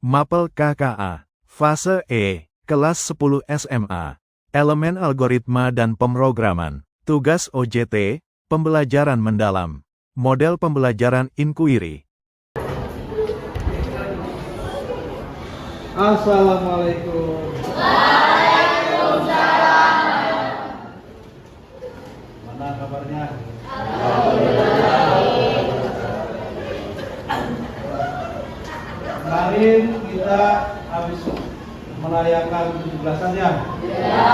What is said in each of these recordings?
Mapel KKA, Fase E, Kelas 10 SMA, Elemen Algoritma dan Pemrograman, Tugas OJT, Pembelajaran Mendalam, Model Pembelajaran Inquiry. Assalamualaikum. Mana kabarnya? Kemarin kita habis merayakan 17-an ya? Ya.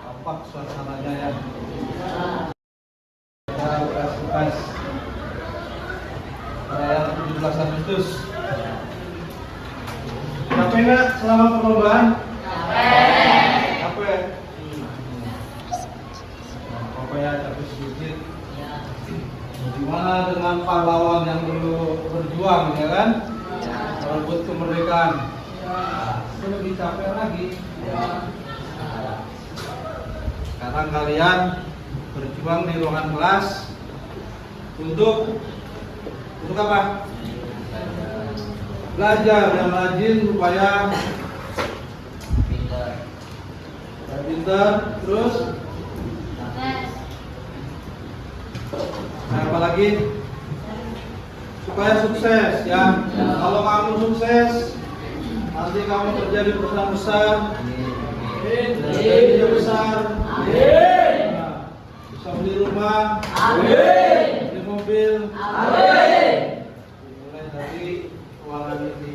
Apa suasananya ya? Kita bekas-bekas merayakan 17 Agustus. Capek nggak selama perlombaan? Capek. Capek, capek sedikit. Gimana dengan pahlawan yang dulu berjuang, ya kan? Merebut kemerdekaan. Itu lebih capek lagi. Sekarang kalian berjuang di ruangan kelas untuk apa? Belajar yang rajin supaya pintar, terus apa lagi? Supaya sukses ya. Kalau kamu sukses, nanti kamu kerja di perusahaan besar, kerja besar, bisa beli rumah, beli mobil, mulai dari keuangan ini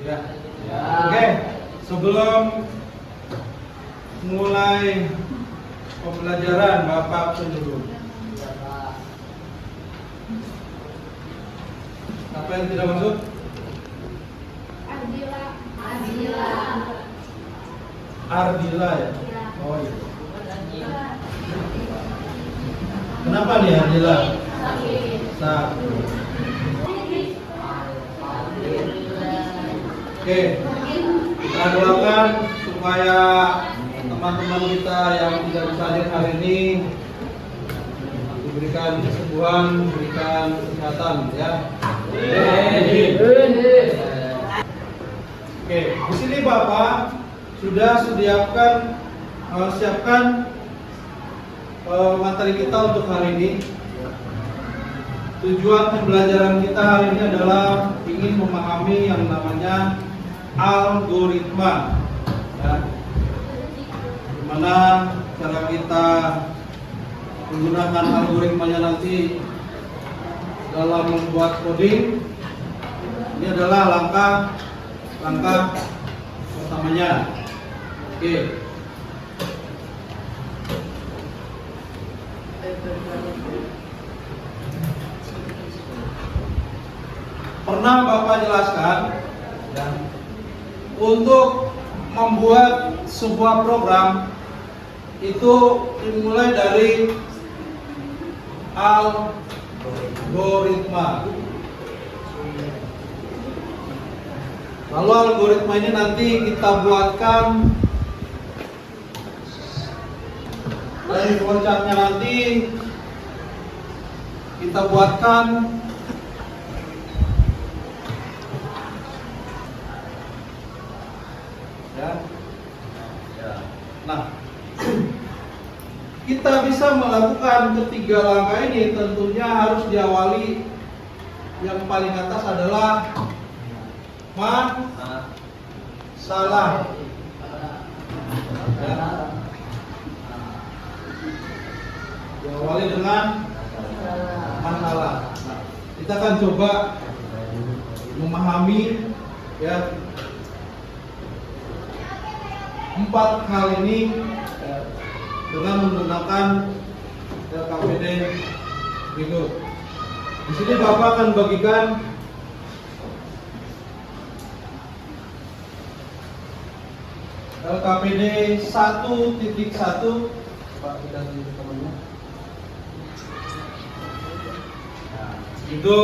ya. Oke, sebelum mulai pembelajaran Bapak penyuluh, apa yang tidak masuk? Ardila ya? Oh iya. Kenapa nih Ardila? Oke, kita doakan supaya teman-teman kita yang tidak bisa hadir hari ini diberikan kesembuhan, diberikan kesehatan ya. Oke, di sini Bapak sudah siapkan materi kita untuk hari ini. Tujuan pembelajaran kita hari ini adalah ingin memahami yang namanya algoritma, ya. Gimana cara kita menggunakan algoritmanya nanti dalam membuat coding. Ini adalah langkah pertamanya. Oke. Pernah Bapak jelaskan ya, untuk membuat sebuah program itu dimulai dari algoritma. Lalu algoritma ini nanti kita buatkan dari flowchartnya, nanti kita buatkan ya. Nah, kita bisa melakukan ketiga langkah ini tentunya harus diawali yang paling atas adalah masalah. Ya. Diawali dengan masalah. Nah, kita akan coba memahami ya 4 hal ini dengan menggunakan LKPD berikut. Di sini Bapak akan bagikan LKPD 1.1. Pak, kita di temannya. Nah, itu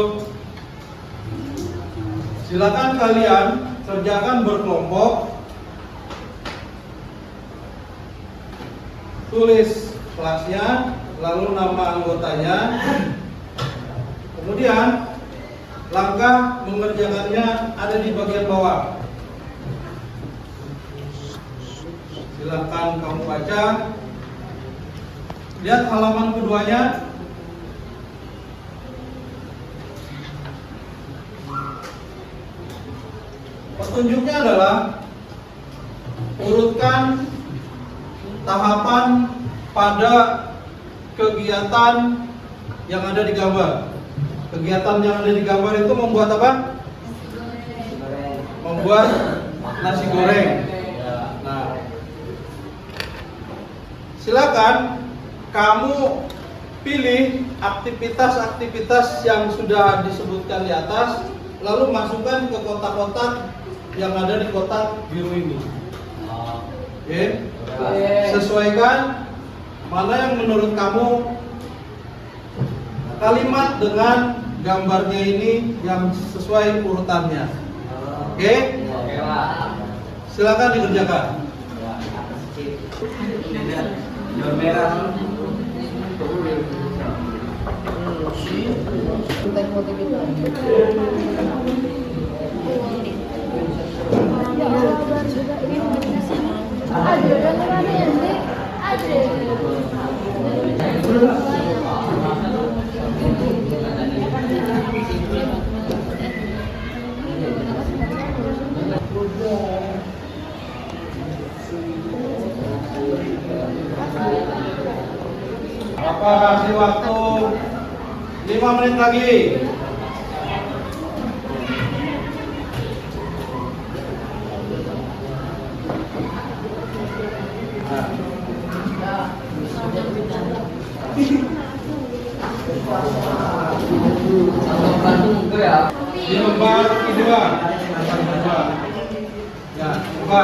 silakan kalian kerjakan berkelompok. Tulis kelasnya, lalu nama anggotanya. Kemudian langkah mengerjakannya ada di bagian bawah. Silakan kamu baca. Lihat halaman keduanya. Petunjuknya adalah urutkan tahapan pada kegiatan yang ada di gambar. Kegiatan yang ada di gambar itu membuat apa? Membuat nasi goreng. Nah, silakan kamu pilih aktivitas-aktivitas yang sudah disebutkan di atas, lalu masukkan ke kotak-kotak yang ada di kotak biru ini. Oke. Sesuaikan mana yang menurut kamu kalimat dengan gambarnya ini yang sesuai urutannya. Oke? Silakan dikerjakan. Apa kasih waktu 5 menit lagi. Di lembar kedua. Ya, coba.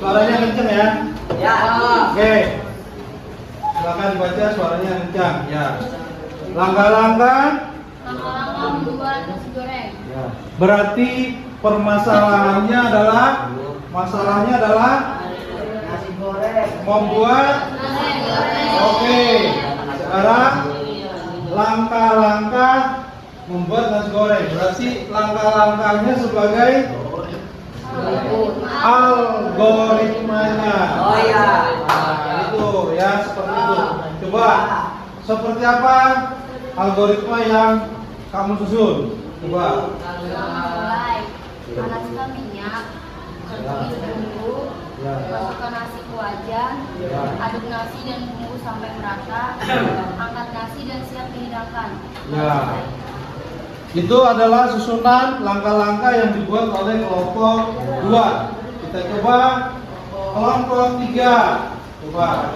Suaranya kenceng ya? Ya. Oke. Silakan dibaca suaranya kencang. Ya. Langkah-langkah. Langkah-langkah membuat nasi goreng. Ya. Berarti permasalahannya adalah Nasi goreng. membuat. Nasi goreng. Oke. Sekarang langkah-langkah membuat nasi goreng. Berarti langkah-langkahnya sebagai algoritmanya. Oh ya. Nah, itu ya seperti itu. Coba seperti apa algoritma yang kamu susun? Coba. Mulai panaskan minyak, tumis bumbu, Ya. masukkan nasi ke wajan, Ya. aduk nasi dan bumbu sampai merata, angkat nasi dan siap dihidangkan. Ya. Itu adalah susunan langkah-langkah yang dibuat oleh kelompok 2. Kita coba kelompok 3. Coba.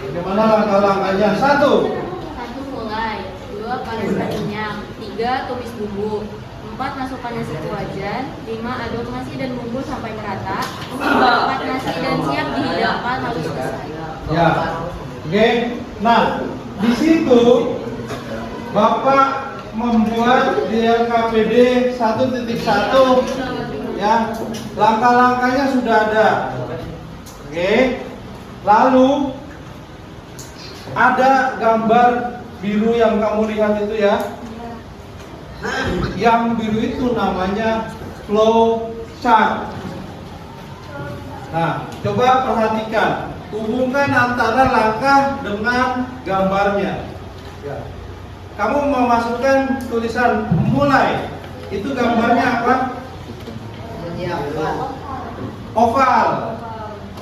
Bagaimana langkah-langkahnya? 1. 1. Mulai. 2. Panaskan minyak. 3. Tumis bumbu. 4. Masukkan nasi ke wajan. 5. Aduk nasi dan bumbu sampai merata. 4. Nasi dan siap dihidangkan lalu selesai. Ya. Oke. Nah, di situ Bapak membuat di LKPD 1.1 ya. Langkah-langkahnya sudah ada. Oke. Lalu ada gambar biru yang kamu lihat itu ya. Yang biru itu namanya flow chart. Nah, coba perhatikan, hubungkan antara langkah dengan gambarnya. Ya. Kamu memasukkan tulisan mulai. Itu gambarnya apa? Menyiapkan. Oval.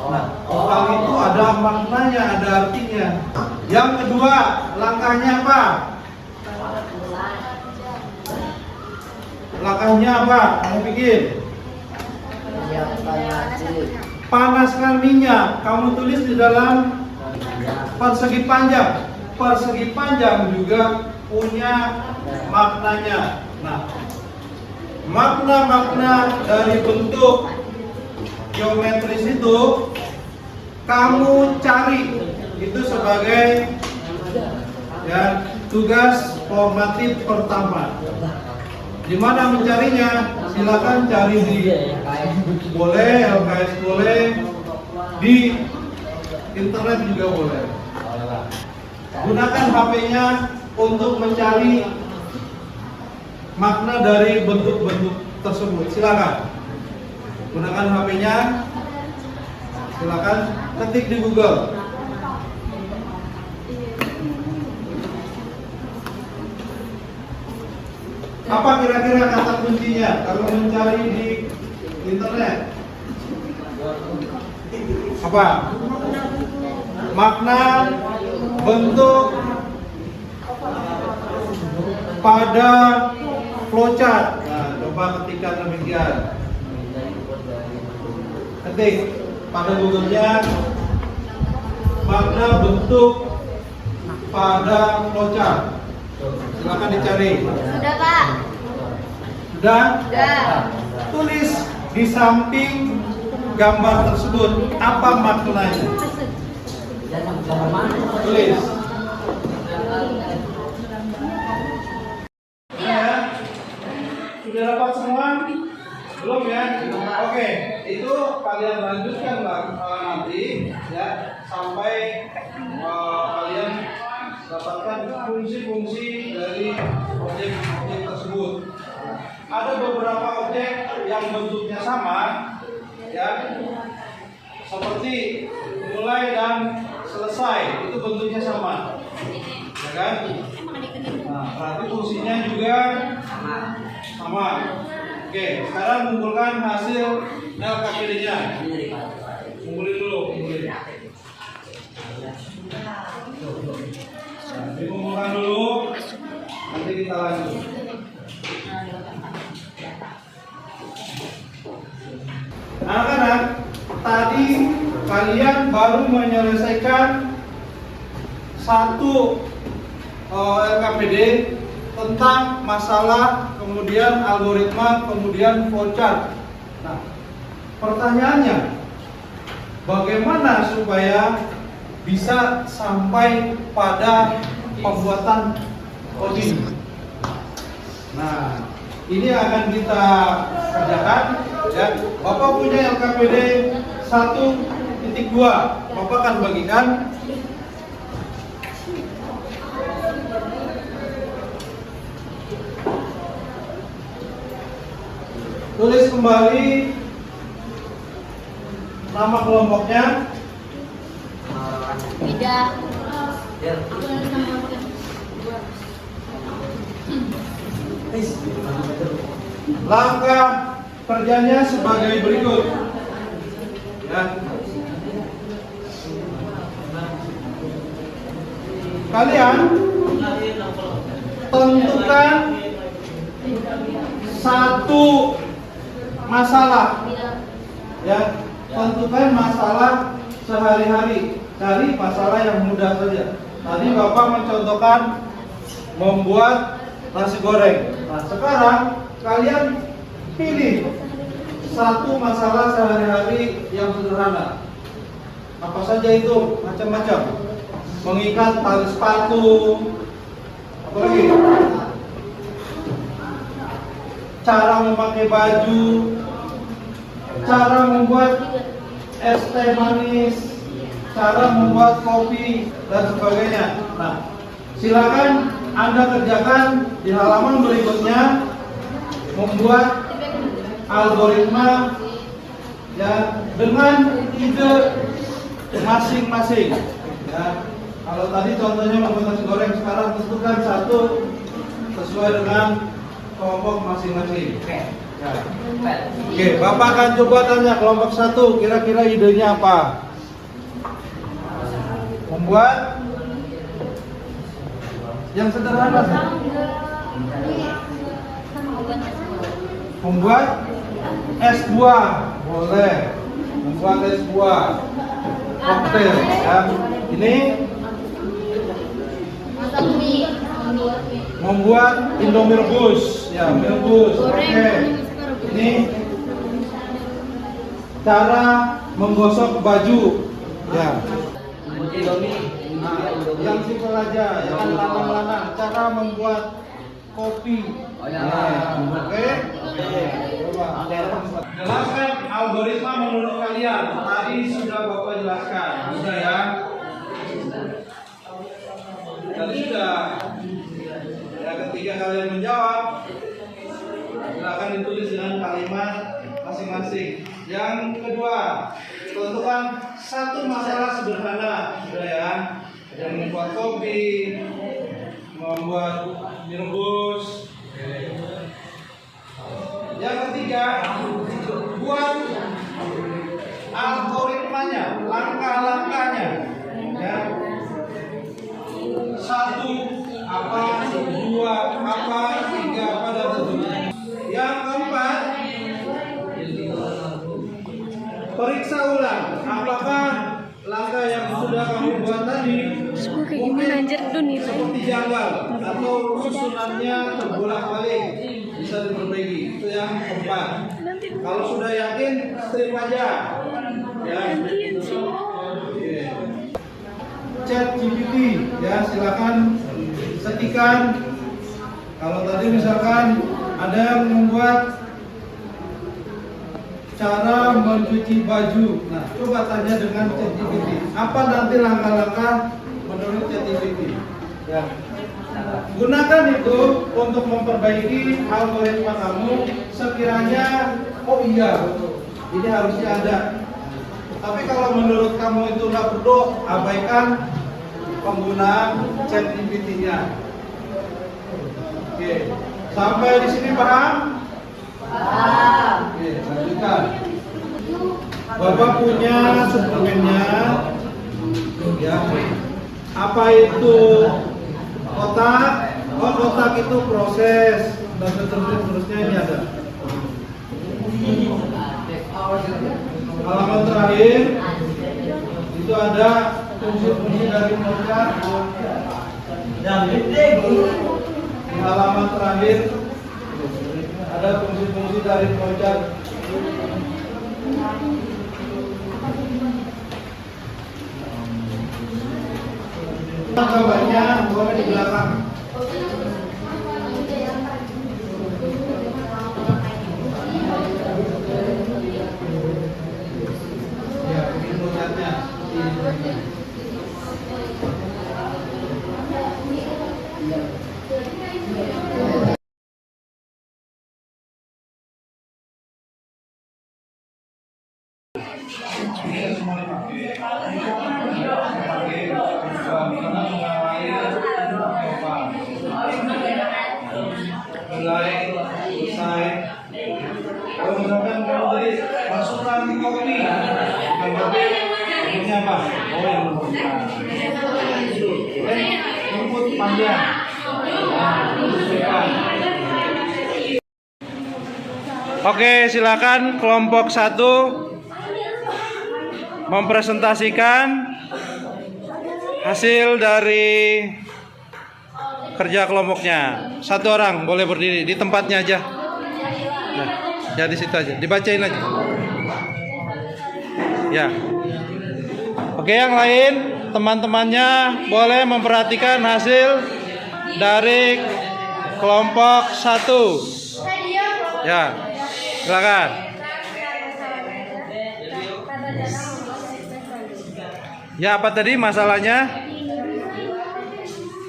Nah, oval itu ada maknanya, ada artinya. Yang kedua, langkahnya apa? Langkahnya apa? Kamu pikir? Menyiapkan nasi. Panaskan minyak. Kamu tulis di dalam persegi panjang. Persegi panjang juga punya maknanya. Nah, makna-makna dari bentuk geometris itu kamu cari. Itu sebagai ya tugas formatif pertama. Di mana mencarinya? Silakan cari di boleh, LKS boleh, di internet juga boleh. Gunakan HP-nya untuk mencari makna dari bentuk-bentuk tersebut. Silakan. Gunakan HP-nya. Silakan ketik di Google. Apa kira-kira kata kuncinya kalau mencari di internet? Apa? Makna, bentuk, pada flowchart. Nah, coba ketikkan demikian. Ketik pada Google-nya makna, bentuk, pada flowchart. Silakan dicari. Sudah, Pak. Sudah? Sudah. Tulis di samping gambar tersebut apa maknanya. Tulis. Ya, sudah dapat semua? Belum ya? Oke, itu kalian lanjutkan nanti ya sampai kalian dapatkan fungsi-fungsi dari objek-objek tersebut. Ada beberapa objek yang bentuknya sama, ya, seperti mulai dan selesai, itu bentuknya sama, ya kan? Nah, berarti fungsinya juga sama. Oke, sekarang kumpulkan hasil LKPD-nya. Kumpulin dulu, kumpulin. Dikumpulkan dulu, nanti kita lanjut. Anak-anak, tadi kalian baru menyelesaikan satu LKPD tentang masalah, kemudian algoritma, kemudian flowchart. Nah, pertanyaannya, bagaimana supaya bisa sampai pada pembuatan coding? Nah, ini akan kita kerjakan. Ya, Bapak punya LKPD 1.2. Bapak akan bagikan. Tulis kembali nama kelompoknya. Tidak. Langkah kerjanya sebagai berikut. Ya. Kalian tentukan satu masalah. Ya, tentukan masalah sehari-hari. Cari masalah yang mudah saja. Tadi Bapak mencontohkan membuat nasi goreng. Nah, sekarang kalian pilih satu masalah sehari-hari yang sederhana. Apa saja itu? Macam-macam. Mengikat tali sepatu. Apa lagi? Cara memakai baju. Cara membuat es teh manis. Cara membuat kopi dan sebagainya. Nah, silakan Anda kerjakan di halaman berikutnya, membuat algoritma ya dengan ide masing-masing. Ya, kalau tadi contohnya membuat nasi goreng, sekarang tentukan satu sesuai dengan kelompok masing-masing. Ya. Oke, Bapak akan coba tanya kelompok satu, kira-kira idenya apa? Membuat yang sederhana saja. Membuat es buah, boleh. Membuat es buah, koktail, ya. Ini membuat Indomie rebus, ya, mie rebus. Oke. Ini cara menggosok baju, ya. Nah, yang simpel aja, yang lanang-lanang. Cara membuat kopi, Oke. Coba. Jelaskan algoritma menurut kalian. Tadi sudah Bapak jelaskan. Sudah ya? Tadi sudah. Ya, ketika kalian menjawab, silakan ditulis dengan kalimat masing-masing. Yang kedua, tentukan satu masalah sederhana, sudah ya? Yang membuat kopi, membuat direbus. Yang ketiga, buat algoritmanya, langkah-langkahnya. Ya. 1 apa, 2 apa, 3 apa, dan seterusnya. Yang keempat, periksa ulang apakah langkah yang sudah kamu buat tadi mungkin seperti janggal atau susunannya terbolak-balik, bisa diperbaiki. Itu yang keempat. Kalau sudah yakin, strip aja. Ya. Oke. ChatGPT, ya silakan ketikkan. Kalau tadi misalkan ada yang membuat cara mencuci baju, nah coba tanya dengan ChatGPT, apa nanti langkah-langkah menurut ChatGPT? Ya. Gunakan itu untuk memperbaiki algoritma kamu. Sekiranya, oh iya, ini harusnya ada. Tapi kalau menurut kamu itu nggak perlu, abaikan penggunaan ChatGPT-nya. Oke, sampai di sini paham? Paham. Oke, lanjutkan. Bapak punya suplemennya, ya. Apa itu kotak? Oh, kotak itu proses dan seterusnya ini ada. Halaman terakhir itu ada fungsi-fungsi dari program. Di halaman terakhir ada fungsi-fungsi dari program. Gambarnya boleh di belakang. Ya, ini proyeknya. Mulai selesai. Kalau misalkan kamu tadi masukkan kopi, ini apa? Oh, yang rumput panjang. Oke, silakan kelompok 1 mempresentasikan hasil dari kerja kelompoknya. 1 orang boleh berdiri di tempatnya aja. Nah, ya di situ aja. Dibacain aja. Ya. Oke, yang lain teman-temannya boleh memperhatikan hasil dari kelompok 1. Ya. Silakan. Ya, apa tadi masalahnya?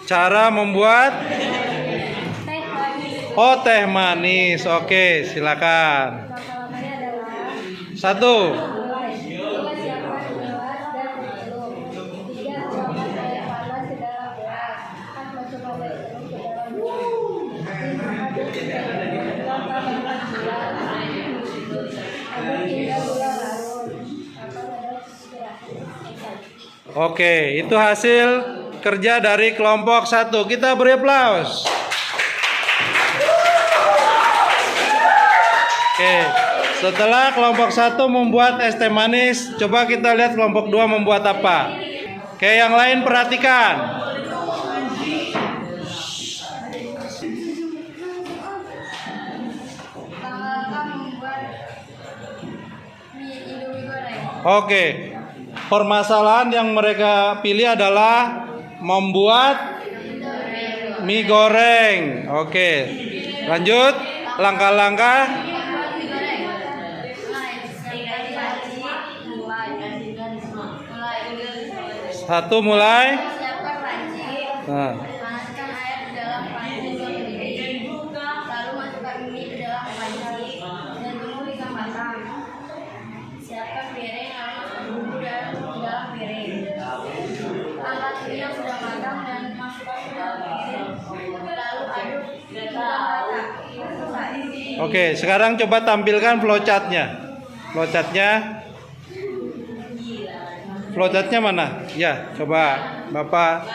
Cara membuat teh manis. Oke, silakan. 1. Oke, itu hasil kerja dari kelompok 1. Kita beri aplaus. Oke, setelah kelompok 1 membuat es teh manis, coba kita lihat kelompok 2 membuat apa. Oke, yang lain perhatikan. Oke, permasalahan yang mereka pilih adalah membuat mie goreng. Oke, Lanjut, langkah-langkah. Satu mulai. Siapkan panci. Nah, Panaskan air di dalam panci hingga mendidih. Lalu masukkan mie ke dalam panci dan tunggu hingga matang. Siapkan piring lalu masukkan bumbu dalam piring. Angkat mie yang sudah matang dan masukkan ke dalam piring. Lalu aduk hingga rata. oke, sekarang coba tampilkan flowchartnya. Flowchartnya mana? Ya, coba Bapak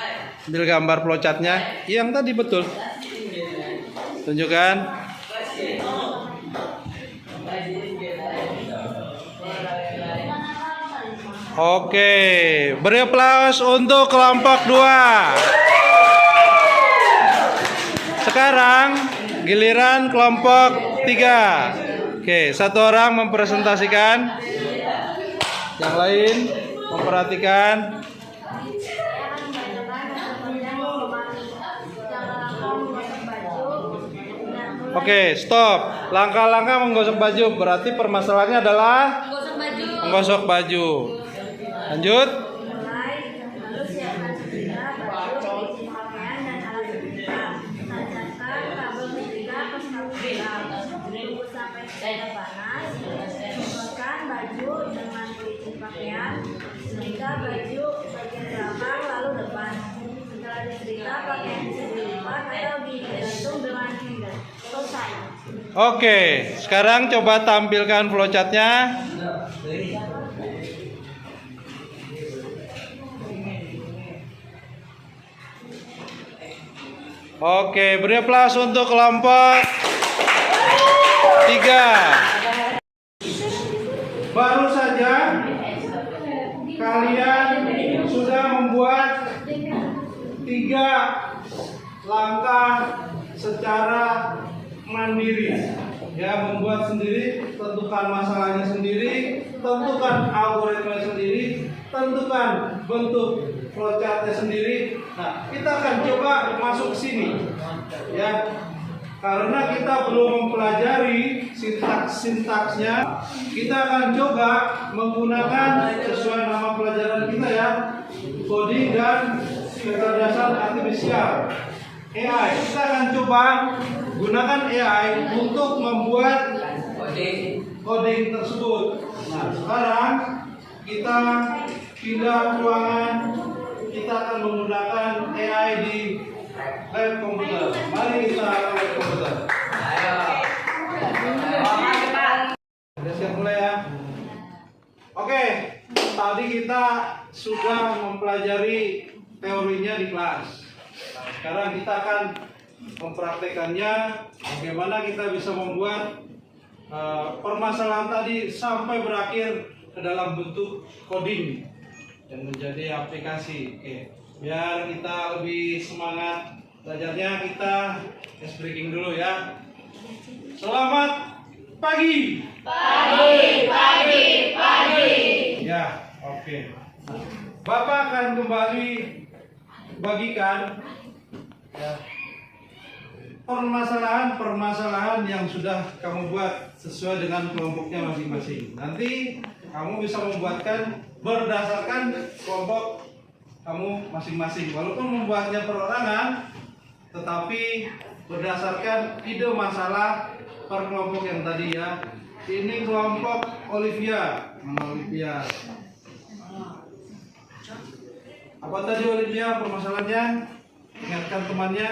ambil gambar flowchartnya. Yang tadi betul. Tunjukkan. Oke, beri aplaus untuk kelompok 2. Sekarang giliran kelompok 3. Oke, satu orang mempresentasikan, yang lain memperhatikan. Oke, stop. Langkah-langkah menggosok baju berarti permasalahannya adalah menggosok baju. Lanjut. Lalu siapkan setrika, baju, pelicin pakaian dan alat setrika. Tancapkan kabel setrika ke sabuk tiram. Tunggu sampai setrika panas. Semprotkan baju dengan pelicin pakaian. Setrika baju bagian belakang lalu depan. Setelah disetrika, pakaian bisa dilipat atau digantung dengan hanger. Selesai. Oke, sekarang coba tampilkan flowchartnya. Oke, beri aplaus untuk kelompok 3. Baru saja kalian sudah membuat 3 langkah secara mandiri. Ya, membuat sendiri, tentukan masalahnya sendiri, tentukan algoritma sendiri, tentukan bentuk flowchartnya sendiri. Nah, kita akan coba masuk sini, ya, karena kita belum mempelajari sintaksnya. Kita akan coba menggunakan sesuai nama pelajaran kita, ya, coding dan kecerdasan artifisial. AI. Kita akan coba gunakan AI untuk membuat coding tersebut. Nah, sekarang kita pindah ruangan. Kita akan menggunakan AI di lab komputer. Mari kita ke lab komputer. Sudah siap mulai, ya? Oke, tadi kita sudah mempelajari teorinya di kelas. Sekarang kita akan mempraktekannya, bagaimana kita bisa membuat permasalahan tadi sampai berakhir ke dalam bentuk coding dan menjadi aplikasi. Oke, biar kita lebih semangat belajarnya, kita ice breaking dulu, ya. Selamat pagi. Pagi. Ya, oke. Bapak akan kembali bagikan, ya, permasalahan yang sudah kamu buat sesuai dengan kelompoknya masing-masing. Nanti kamu bisa membuatkan berdasarkan kelompok kamu masing-masing. Walaupun membuatnya perorangan, tetapi berdasarkan ide masalah per kelompok yang tadi, ya. Ini kelompok Olivia. Olivia. Apa tadi Olivia permasalahannya? Ingatkan temannya.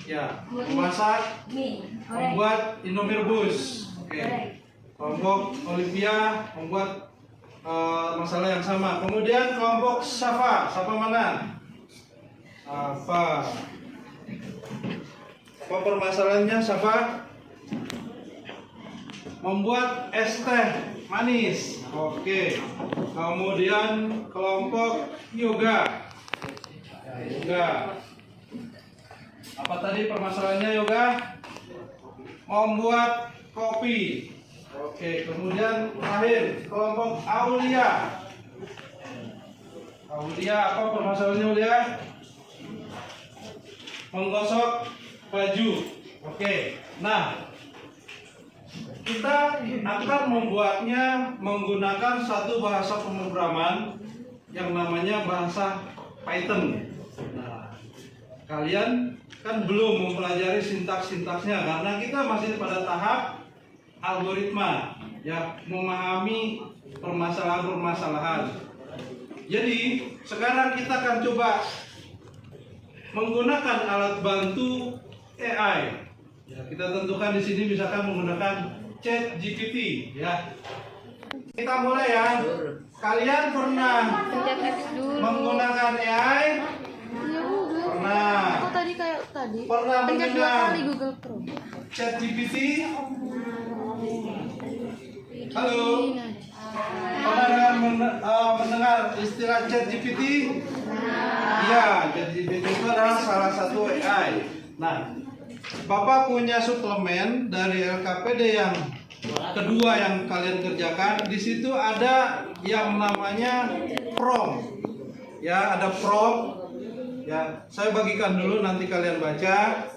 Ya, memasak, membuat Indomie rebus. Oke. Kelompok Olivia membuat masalah yang sama. Kemudian kelompok Safa. Safa mana? Safa. Apa permasalahannya Safa? Membuat es teh manis. Oke. Kemudian kelompok Yoga. Yoga. Apa tadi permasalahannya Yoga? Membuat kopi. Oke. Kemudian terakhir kelompok Aulia. Aulia, apa permasalahannya Aulia? Menggosok baju. Oke. Nah, kita akan membuatnya menggunakan satu bahasa pemrograman yang namanya bahasa Python. Nah, kalian kan belum mempelajari sintaks-sintaksnya karena kita masih pada tahap algoritma, ya, memahami permasalahan-permasalahan. Jadi sekarang kita akan coba menggunakan alat bantu AI. Ya, kita tentukan di sini misalkan menggunakan ChatGPT, ya. Kita mulai ya. Kalian pernah Pencet X dulu. menggunakan AI? Iya, Google. Pernah. Aku tadi kayak tadi. Pernah Pencet 2 mendengar kali Google Chrome. ChatGPT? Halo. Pernah mendengar istilah ChatGPT? Iya, ChatGPT itu adalah salah satu AI. Nah, Bapak punya suplemen dari LKPD yang kedua yang kalian kerjakan. Di situ ada yang namanya prompt. Ya, ada prompt. Ya, saya bagikan dulu nanti kalian baca.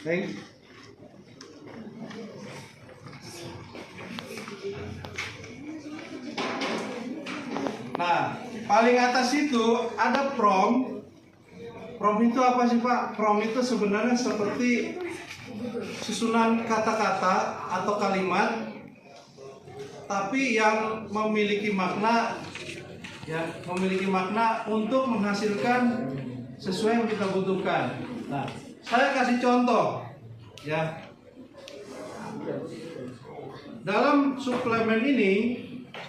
Thanks. Nah, paling atas itu ada prompt. Prompt itu apa sih, Pak? Prompt itu sebenarnya seperti susunan kata-kata atau kalimat, tapi yang memiliki makna, ya, memiliki makna untuk menghasilkan sesuai yang kita butuhkan. Nah, saya kasih contoh, ya. Dalam suplemen ini,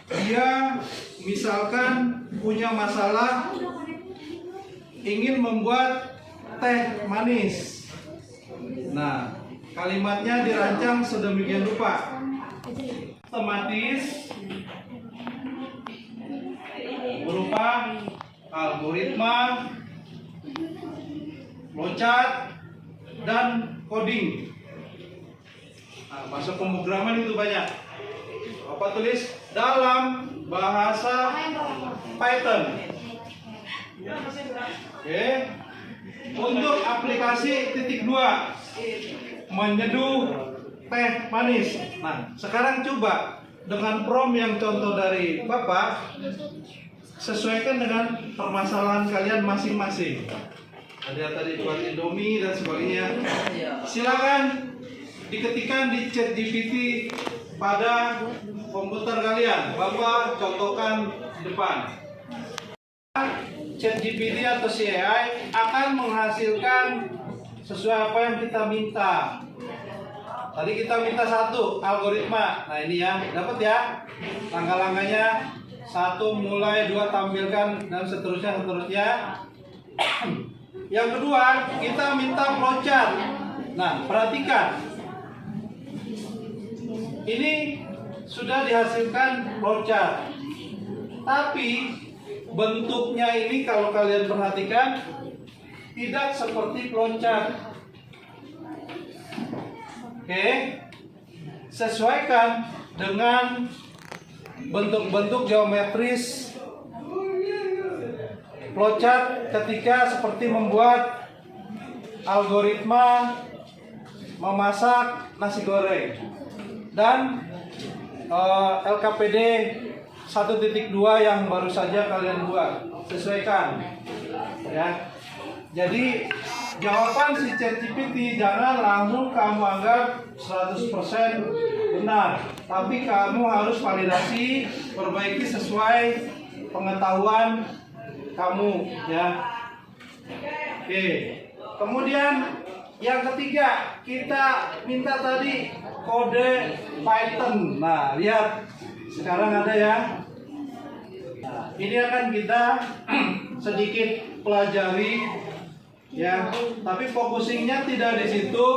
dia misalkan punya masalah ingin membuat teh manis. Nah, kalimatnya dirancang sedemikian rupa. Otomatis berupa algoritma, flowchart, dan coding. Nah, bahasa pemrograman itu banyak. Apa tulis dalam bahasa Python. Oke. Untuk aplikasi titik 2 menyeduh teh manis. Nah, sekarang coba dengan prompt yang contoh dari Bapak, sesuaikan dengan permasalahan kalian masing-masing. Ada tadi buat Indomie dan sebagainya. Silakan diketikkan di ChatGPT pada komputer kalian. Bapak contohkan di depan. ChatGPT atau AI akan menghasilkan sesuai apa yang kita minta. Tadi kita minta satu algoritma. Nah, ini ya, dapat ya. Langkah-langkahnya 1 mulai, 2 tampilkan, dan seterusnya. Yang kedua, kita minta flowchart. Nah, perhatikan. Ini sudah dihasilkan flowchart. Tapi bentuknya ini kalau kalian perhatikan tidak seperti flowchart. Oke. Sesuaikan dengan bentuk-bentuk geometris flowchart ketika seperti membuat algoritma memasak nasi goreng dan LKPD 1.2 yang baru saja kalian buat. Sesuaikan, ya. Jadi jawaban si ChatGPT jangan langsung kamu anggap 100% benar, tapi kamu harus validasi, perbaiki sesuai pengetahuan kamu, ya. Oke. Kemudian yang ketiga, kita minta tadi kode Python. Nah, lihat sekarang ada ya. Nah, ini akan kita sedikit pelajari, ya. Tapi focusingnya tidak di situ.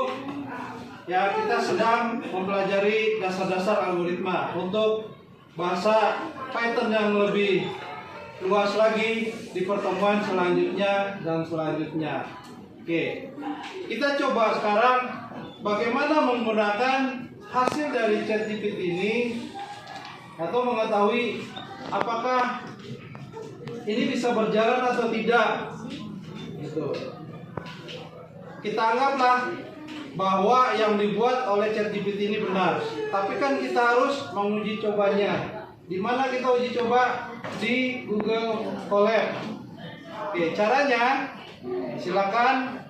Ya, kita sedang mempelajari dasar-dasar algoritma untuk bahasa Python yang lebih luas lagi di pertemuan selanjutnya dan selanjutnya. Oke, kita coba sekarang bagaimana menggunakan hasil dari ChatGPT ini atau mengetahui apakah ini bisa berjalan atau tidak. Gitu. Kita anggaplah bahwa yang dibuat oleh ChatGPT ini benar. Tapi kan kita harus menguji cobanya. Di mana kita uji coba? Di Google Colab. Oke, caranya silakan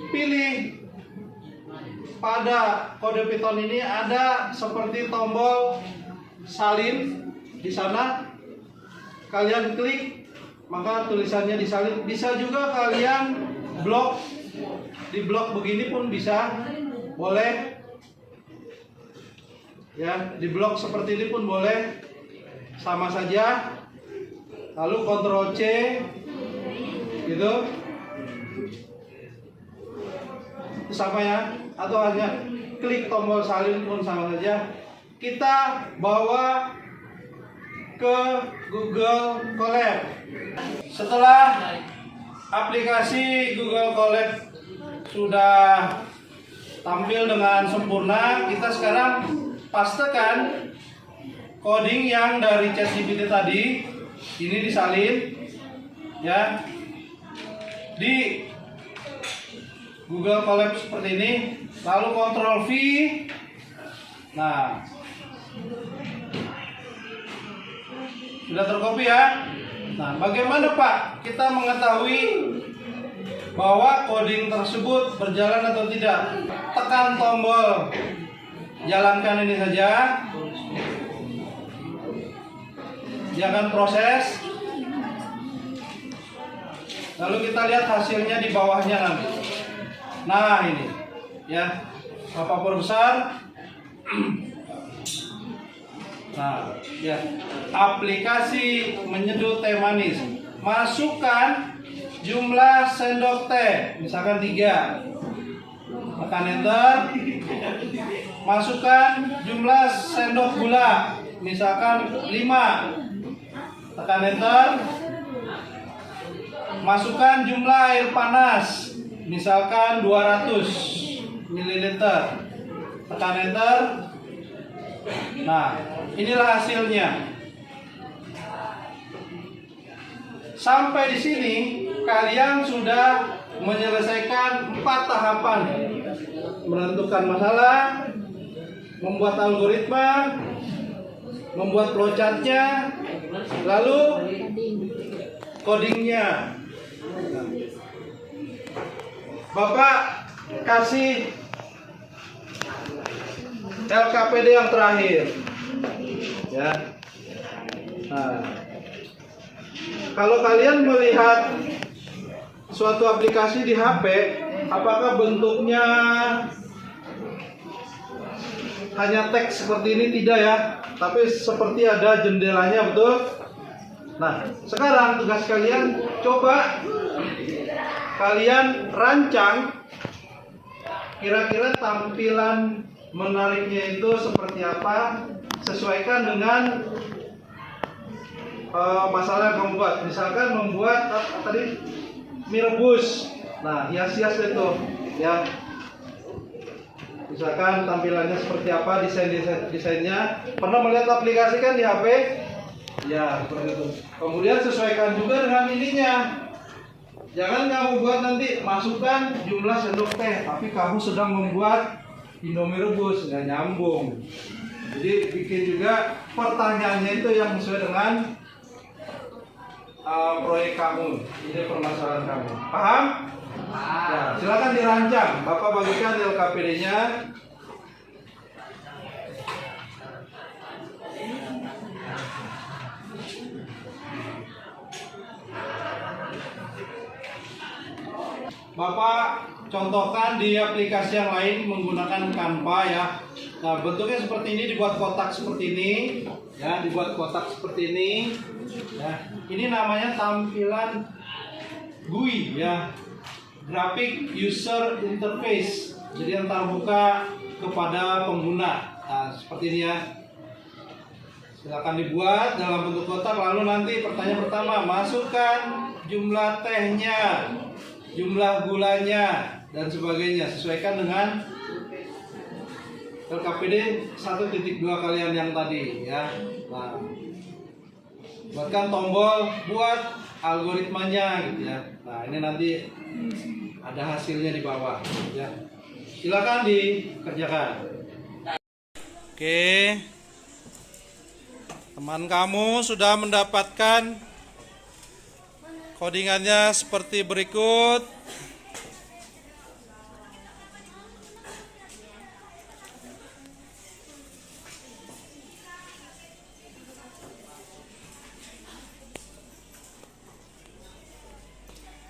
pilih. Pada kode Python ini ada seperti tombol salin di sana. Kalian klik, maka tulisannya disalin. Bisa juga kalian blok, di blok begini pun bisa, boleh. Ya, di blok seperti ini pun boleh, sama saja. Lalu Ctrl C, gitu. Sama ya, atau hanya klik tombol salin pun sama saja. Kita bawa ke Google Colab. Setelah aplikasi Google Colab sudah tampil dengan sempurna, kita sekarang pastekan coding yang dari ChatGPT tadi. Ini disalin ya di Google Colab seperti ini, lalu Ctrl V. Nah, sudah tercopy ya. Nah, bagaimana Pak kita mengetahui bahwa coding tersebut berjalan atau tidak? Tekan tombol jalankan ini saja. Jangan proses. Lalu kita lihat hasilnya di bawahnya nanti. Nah, ini ya, apa perbesar. Nah, ya, aplikasi menyeduh teh manis. Masukkan jumlah sendok teh, misalkan 3. Tekan enter. Masukkan jumlah sendok gula, misalkan 5. Tekan enter. Masukkan jumlah air panas, misalkan 200 ml. Tekan enter. Nah, inilah hasilnya. Sampai di sini kalian sudah menyelesaikan 4 tahapan: menentukan masalah, membuat algoritma, membuat flowchartnya, lalu codingnya. Bapak kasih LKPD yang terakhir ya. Nah, kalau kalian melihat suatu aplikasi di HP, apakah bentuknya hanya teks seperti ini? Tidak ya, tapi seperti ada jendelanya, betul? Nah, sekarang tugas kalian, coba kalian rancang kira-kira tampilan menariknya itu seperti apa, sesuaikan dengan masalah yang kamu buat. Misalkan membuat tadi mie rebus. Nah, hias-hias itu ya. Misalkan tampilannya seperti apa, desainnya. Pernah melihat aplikasi kan di HP? Ya, seperti itu. Kemudian sesuaikan juga dengan ininya. Jangan kamu buat nanti masukkan jumlah sendok teh, tapi kamu sedang membuat Indomie rebus, nggak nyambung. Jadi bikin juga pertanyaannya itu yang sesuai dengan proyek kamu, ini permasalahan kamu. Paham? Ya, silakan dirancang. Bapak bagikan LKPD-nya. Bapak contohkan di aplikasi yang lain menggunakan Canva ya. Nah, bentuknya seperti ini, dibuat kotak seperti ini ya, dibuat kotak seperti ini ya. Ini namanya tampilan GUI ya, Graphic User Interface. Jadi yang terbuka kepada pengguna. Nah, seperti ini ya. Silakan dibuat dalam bentuk kotak. Lalu nanti pertanyaan pertama, masukkan jumlah tehnya, jumlah gulanya, dan sebagainya. Sesuaikan dengan LKPD 1.2 kalian yang tadi ya. Nah, buatkan tombol buat algoritmanya gitu ya. Nah ini nanti ada hasilnya di bawah ya. Silakan dikerjakan. Oke, teman kamu sudah mendapatkan codingannya seperti berikut.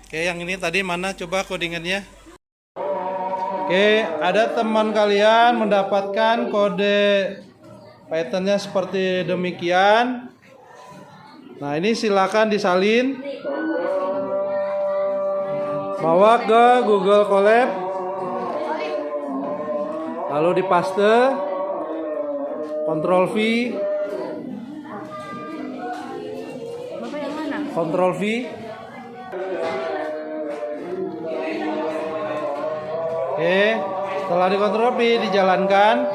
Oke, yang ini tadi mana coba codingannya? Oke, ada teman kalian mendapatkan kode Python-nya seperti demikian. Nah, ini silakan disalin. Bawa ke Google Colab. Lalu dipaste. Ctrl V. Bapak yang mana? Ctrl V. Oke, setelah dikontrol V dijalankan.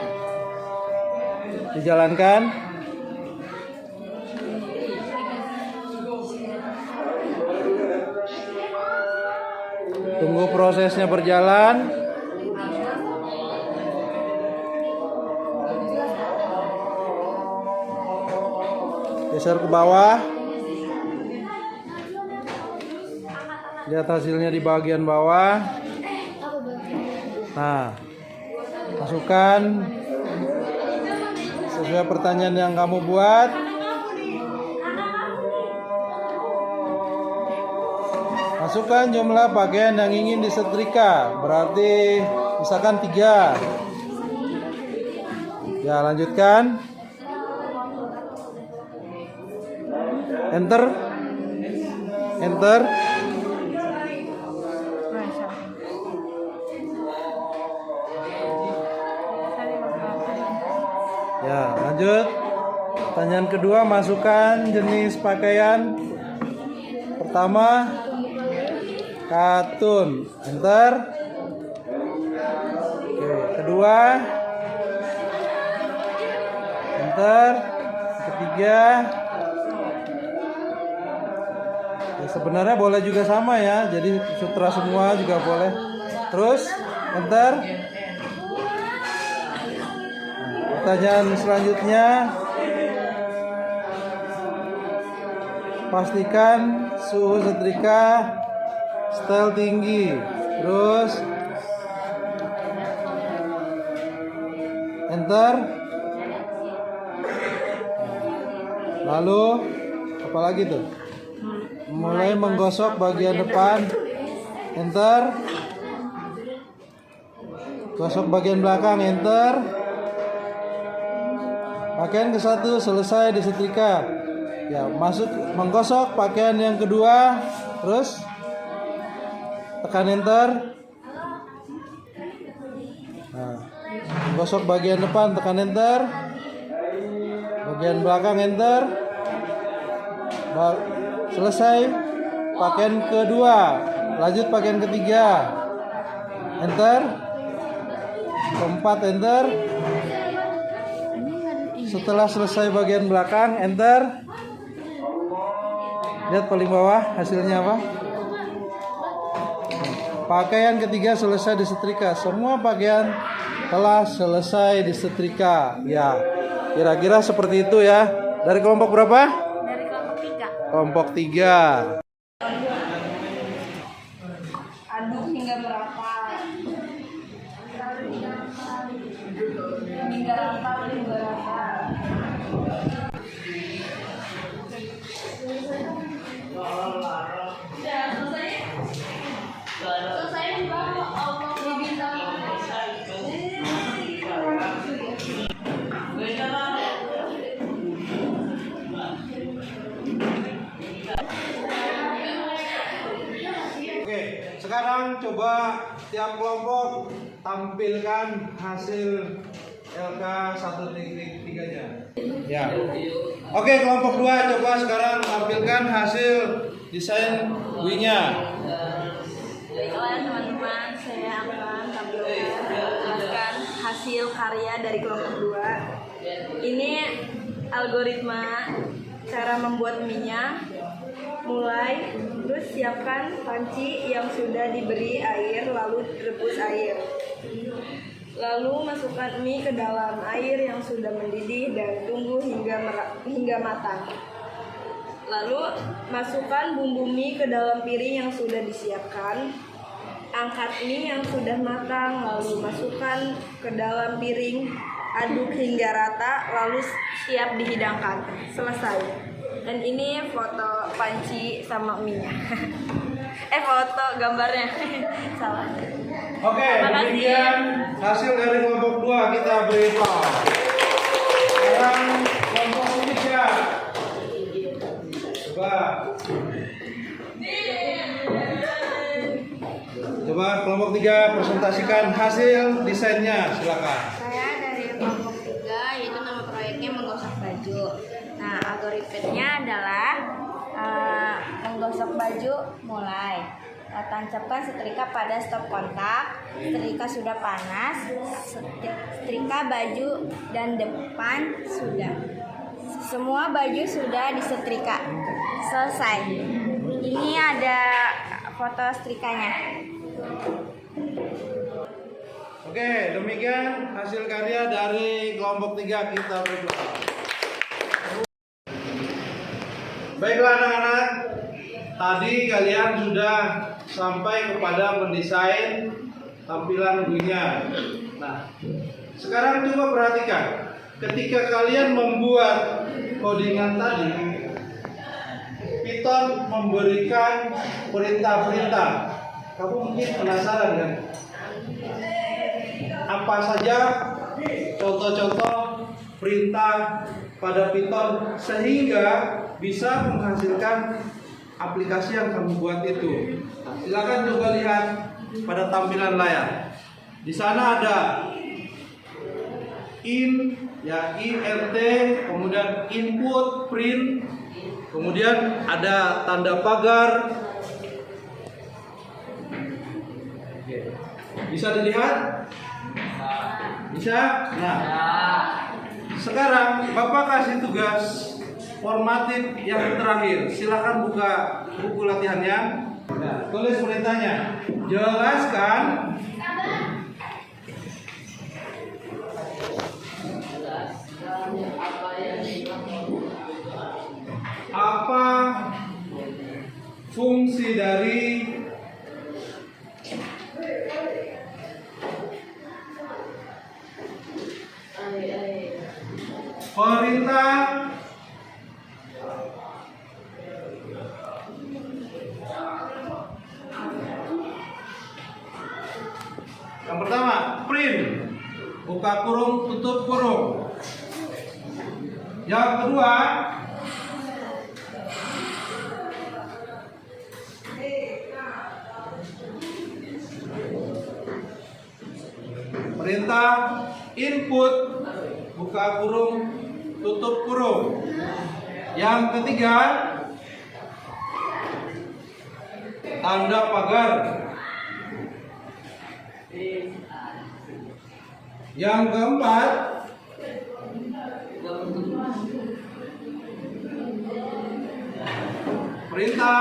Tunggu prosesnya berjalan. Geser ke bawah. Lihat hasilnya di bagian bawah. Nah, masukkan sesuai pertanyaan yang kamu buat. Masukkan jumlah pakaian yang ingin disetrika. Berarti misalkan 3. Ya, lanjutkan. Enter. Ya, lanjut. Pertanyaan kedua, masukkan jenis pakaian. Pertama, katun. Enter. Oke, kedua. Enter. Ketiga. Ya, sebenarnya boleh juga sama ya. Jadi sutra semua juga boleh. Terus, enter. Pertanyaan selanjutnya, pastikan suhu setrika setel tinggi. Terus enter. Lalu apa lagi tuh? Mulai menggosok bagian depan. Enter. Gosok bagian belakang. Enter. Pakaian ke-1 selesai disetrika. Ya, masuk menggosok pakaian yang kedua. Terus tekan enter. Nah, menggosok bagian depan, tekan enter. Bagian belakang enter. Selesai pakaian kedua. Lanjut pakaian ketiga. Enter. Keempat enter. Setelah selesai bagian belakang, enter. Lihat paling bawah hasilnya apa? Pakaian ketiga selesai disetrika. Semua pakaian telah selesai disetrika. Ya, kira-kira seperti itu ya. Dari kelompok berapa? Dari kelompok 3. Kelompok 3. Aduk hingga merata. Hingga rata. Oke, sekarang coba tiap kelompok tampilkan hasil LK 1.3-nya. Ya. Oke, kelompok 2 coba sekarang tampilkan hasil desain UI-nya. Baiklah teman-teman, saya akan tampilkan menjelaskan hasil karya dari kelompok 2. Ini algoritma cara membuat mie-nya. Mulai, terus siapkan panci yang sudah diberi air, lalu rebus air. Lalu masukkan mie ke dalam air yang sudah mendidih dan tunggu hingga matang. Lalu masukkan bumbu mie ke dalam piring yang sudah disiapkan. Angkat mie yang sudah matang, lalu masukkan ke dalam piring, aduk hingga rata, lalu siap dihidangkan. Selesai. Dan ini foto panci sama mie-nya. Foto gambarnya. Salah. Oke, Terima kasih. demikian hasil dari kelompok 2 kita beri aplaus. Sekarang kelompok 3. Coba kelompok 3 presentasikan hasil desainnya, silakan. Saya dari kelompok 3, yaitu nama proyeknya menggosok baju. Nah, algoritmenya adalah menggosok baju mulai. Tancapkan setrika pada stop kontak. Setrika sudah panas. Setrika baju dan depan sudah. Semua baju sudah disetrika. Selesai. Ini ada foto setrikanya. Oke, demikian hasil karya dari kelompok 3 kita beri aplaus. Baiklah anak-anak, tadi kalian sudah sampai kepada mendesain tampilan guenya. Nah, sekarang coba perhatikan, ketika kalian membuat codingan tadi, Python memberikan perintah-perintah. Kamu mungkin penasaran kan? Apa saja contoh-contoh perintah pada Python sehingga bisa menghasilkan aplikasi yang kamu buat itu. Silakan coba lihat pada tampilan layar. Di sana ada int, kemudian input, print, kemudian ada tanda pagar. Bisa dilihat? Bisa? Nah, sekarang Bapak kasih tugas formatif yang terakhir. Silakan buka buku latihannya. Nah, tulis perintahnya. Jelaskan apa fungsi dari perintah yang pertama, print, buka kurung, tutup kurung. Yang kedua, perintah input, buka kurung, tutup kurung. Yang ketiga, tanda pagar. Yang keempat, perintah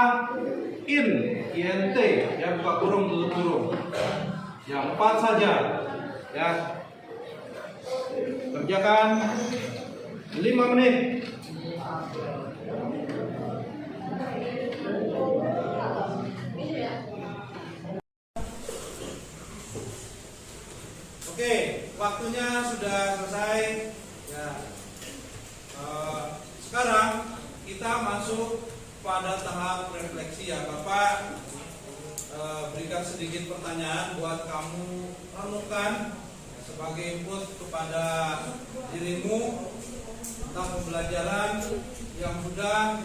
int, yang buka kurung, tutup kurung. Yang 4 saja, ya. Kerjakan 5 menit. Oke, waktunya sudah selesai. Ya. Sekarang kita masuk pada tahap refleksi ya, Bapak. Berikan sedikit pertanyaan buat kamu renungkan sebagai input kepada dirimu tentang pembelajaran yang sudah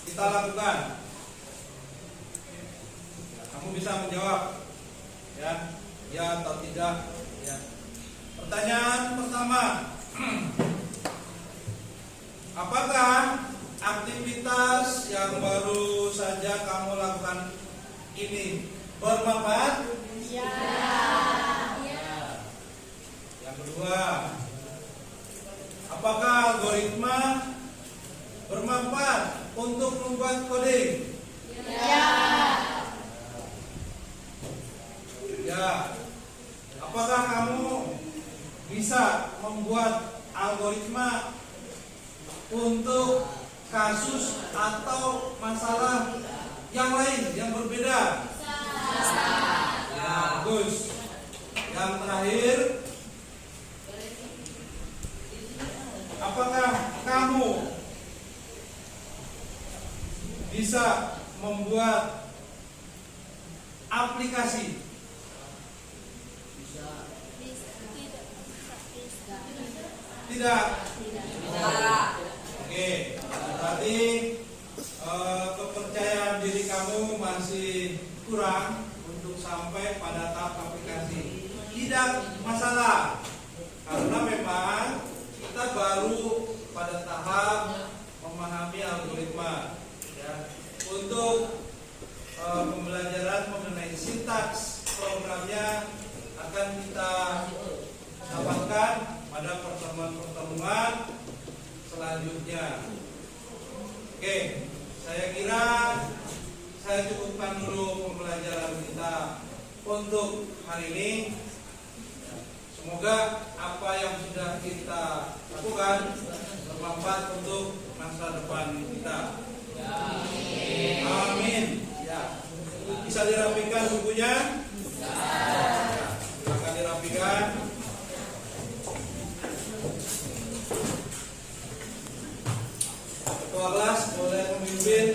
kita lakukan. Kamu bisa menjawab, ya atau tidak. Ya. Pertanyaan pertama, apakah aktivitas yang baru saja kamu lakukan ini bermanfaat? Ya. Yang kedua, apakah algoritma bermanfaat? Ya. Apakah kamu bisa membuat algoritma untuk kasus atau masalah yang lain yang berbeda? Ya, bagus. Yang terakhir, apakah kamu bisa membuat aplikasi? Tidak. Oke, berarti kepercayaan diri kamu masih kurang untuk sampai pada tahap aplikasi. Tidak masalah, karena memang kita baru pada tahap memahami algoritma. Ya. Untuk pembelajaran mengenai sintaks programnya akan kita dapatkan pada pertemuan-pertemuan selanjutnya. Oke, saya kira saya cukupkan dulu pembelajaran kita untuk hari ini. Semoga apa yang sudah kita lakukan bermanfaat untuk masa depan kita. Amin. Ya. Bisa dirapikan bukunya? Ya. Silakan dirapikan. Ketua kelas boleh memimpin.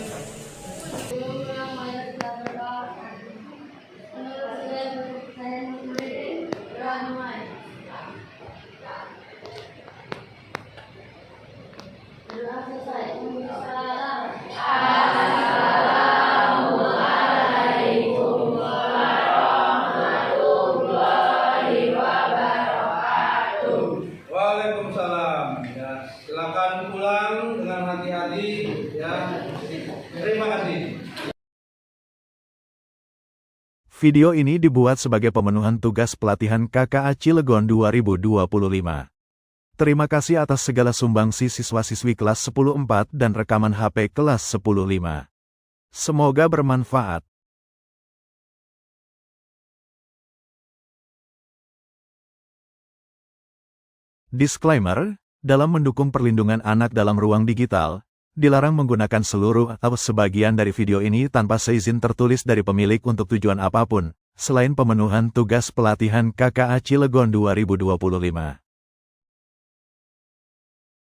Waalaikumsalam. Ya, silakan pulang dengan hati-hati. Ya, terima kasih. Video ini dibuat sebagai pemenuhan tugas pelatihan KKA Cilegon 2025. Terima kasih atas segala sumbangsi siswa-siswi kelas 10-4 dan rekaman HP kelas 10-5. Semoga bermanfaat. Disclaimer, dalam mendukung perlindungan anak dalam ruang digital, dilarang menggunakan seluruh atau sebagian dari video ini tanpa seizin tertulis dari pemilik untuk tujuan apapun, selain pemenuhan tugas pelatihan KKA Cilegon 2025.